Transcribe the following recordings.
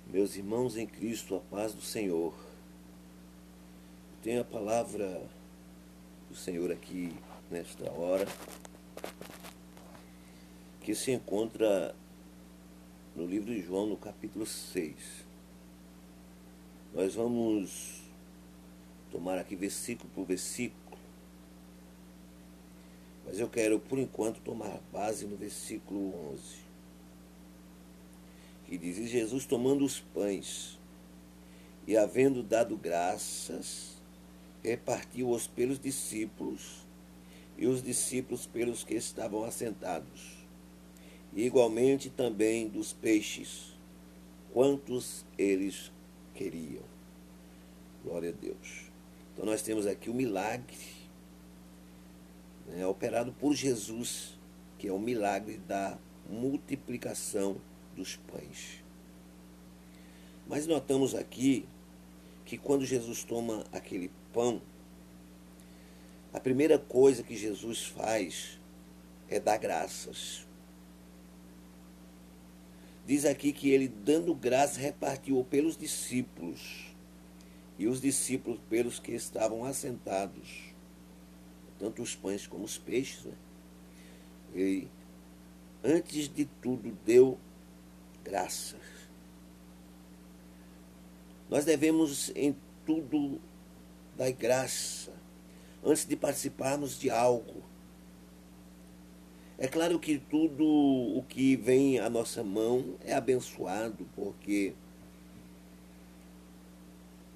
Meus irmãos em Cristo, a paz do Senhor. Tenho a palavra do Senhor aqui nesta hora, que se encontra no livro de João, no capítulo 6. Nós vamos tomar aqui versículo por versículo, mas eu quero, por enquanto, tomar base no versículo 11, que diz: E Jesus, tomando os pães e havendo dado graças, repartiu-os pelos discípulos, e os discípulos pelos que estavam assentados, e igualmente também dos peixes, quantos eles queriam. Glória a Deus. Então nós temos aqui o milagre, operado por Jesus, que é o milagre da multiplicação dos pães. Mas notamos aqui que quando Jesus toma aquele pão, a primeira coisa que Jesus faz é dar graças. Diz aqui que ele, dando graças, repartiu pelos discípulos, e os discípulos pelos que estavam assentados, tanto os pães como os peixes, Ele, antes de tudo, deu graças. Nós devemos em tudo dar graça antes de participarmos de algo. É claro que tudo o que vem à nossa mão é abençoado, porque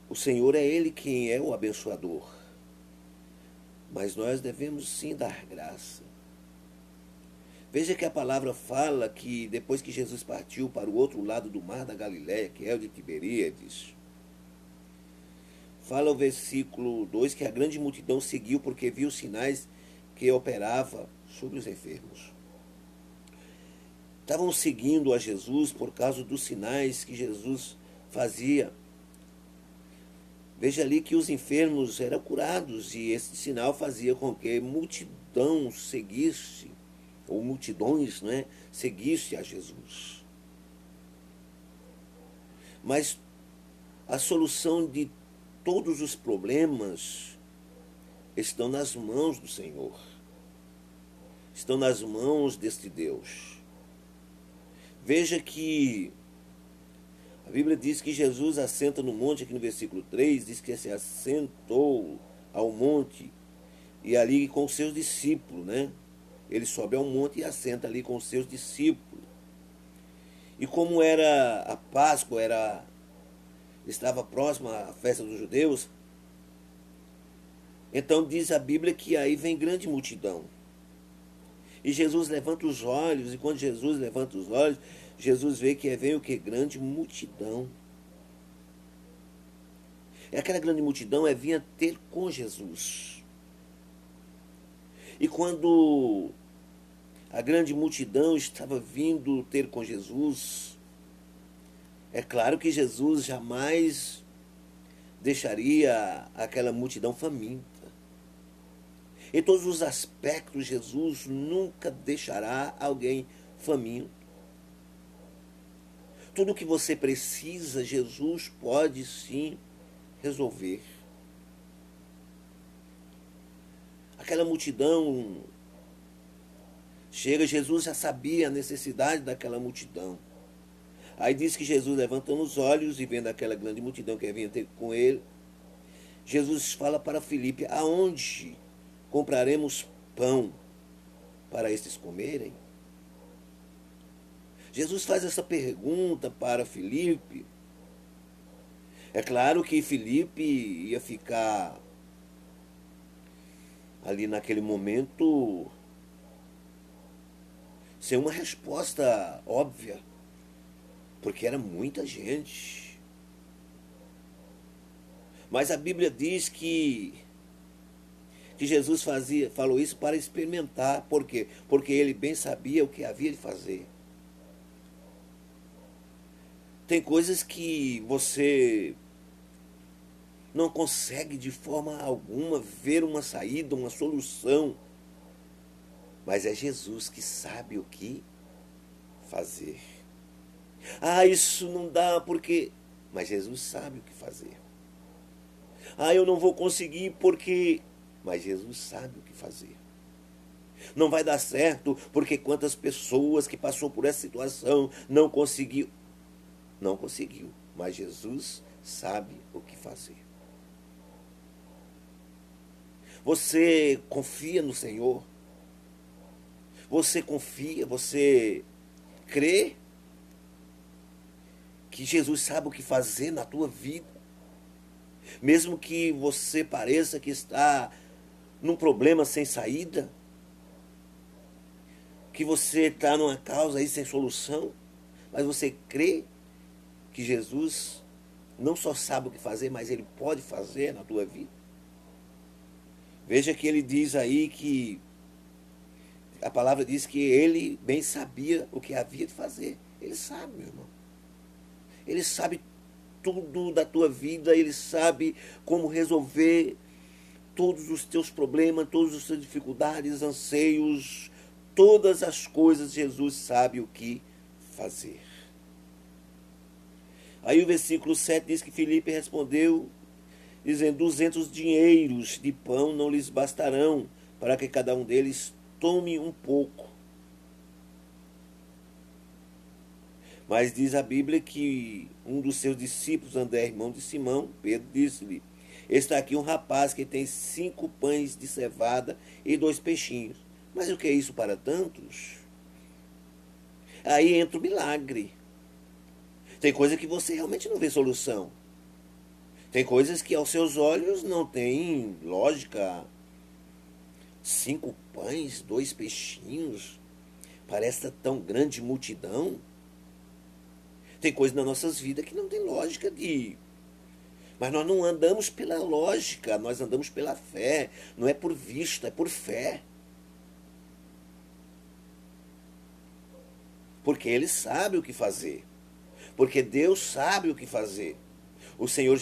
o Senhor é Ele quem é o abençoador. Mas nós devemos sim dar graça. Veja que a palavra fala que depois que Jesus partiu para o outro lado do mar da Galiléia, que é o de Tiberíades, fala o versículo 2 que a grande multidão seguiu porque viu os sinais que operava sobre os enfermos. Estavam seguindo a Jesus por causa dos sinais que Jesus fazia. Veja ali que os enfermos eram curados, e esse sinal fazia com que multidão seguisse, ou multidões, seguisse a Jesus. Mas a solução de todos os problemas estão nas mãos do Senhor. Estão nas mãos deste Deus. Veja que a Bíblia diz que Jesus assenta no monte, aqui no versículo 3, diz que se assentou ao monte, e ali com os seus discípulos, Ele sobe ao monte e assenta ali com os seus discípulos. E como era a Páscoa, estava próxima à festa dos judeus, então diz a Bíblia que aí vem grande multidão. E Jesus levanta os olhos, e quando Jesus levanta os olhos, Jesus vê que vem o que? Grande multidão. E aquela grande multidão vinha ter com Jesus. E quando a grande multidão estava vindo ter com Jesus, é claro que Jesus jamais deixaria aquela multidão faminta. Em todos os aspectos, Jesus nunca deixará alguém faminto. Tudo o que você precisa, Jesus pode sim resolver. Aquela multidão chega, Jesus já sabia a necessidade daquela multidão. Aí diz que Jesus, levantando os olhos e vendo aquela grande multidão que vinha ter com ele, Jesus fala para Filipe: aonde compraremos pão para estes comerem? Jesus faz essa pergunta para Filipe. É claro que Filipe ia ficar ali naquele momento sem uma resposta óbvia, porque era muita gente. Mas a Bíblia diz que Jesus falou isso para experimentar. Por quê? Porque ele bem sabia o que havia de fazer. Tem coisas que você não consegue de forma alguma ver uma saída, uma solução. Mas é Jesus que sabe o que fazer. Ah, isso não dá porque. Mas Jesus sabe o que fazer. Ah, eu não vou conseguir porque. Mas Jesus sabe o que fazer. Não vai dar certo porque quantas pessoas que passou por essa situação não conseguiu. Não conseguiu. Mas Jesus sabe o que fazer. Você confia no Senhor? Você confia? Você crê que Jesus sabe o que fazer na tua vida? Mesmo que você pareça que está num problema sem saída, que você está numa causa aí sem solução, mas você crê que Jesus não só sabe o que fazer, mas ele pode fazer na tua vida? Veja que ele diz aí que a palavra diz que ele bem sabia o que havia de fazer. Ele sabe, meu irmão. Ele sabe tudo da tua vida, ele sabe como resolver todos os teus problemas, todas as tuas dificuldades, anseios, todas as coisas, Jesus sabe o que fazer. Aí o versículo 7 diz que Filipe respondeu, dizendo: 200 dinheiros de pão não lhes bastarão, para que cada um deles tome um pouco. Mas diz a Bíblia que um dos seus discípulos, André, irmão de Simão, Pedro, disse-lhe: está aqui um rapaz que tem 5 pães de cevada e 2 peixinhos. Mas o que é isso para tantos? Aí entra o milagre. Tem coisa que você realmente não vê solução. Tem coisas que aos seus olhos não tem lógica. 5 pães, 2 peixinhos. Parece tão grande multidão. Tem coisas nas nossas vidas que não tem lógica de. Mas nós não andamos pela lógica, nós andamos pela fé. Não é por vista, é por fé. Porque ele sabe o que fazer. Porque Deus sabe o que fazer. O Senhor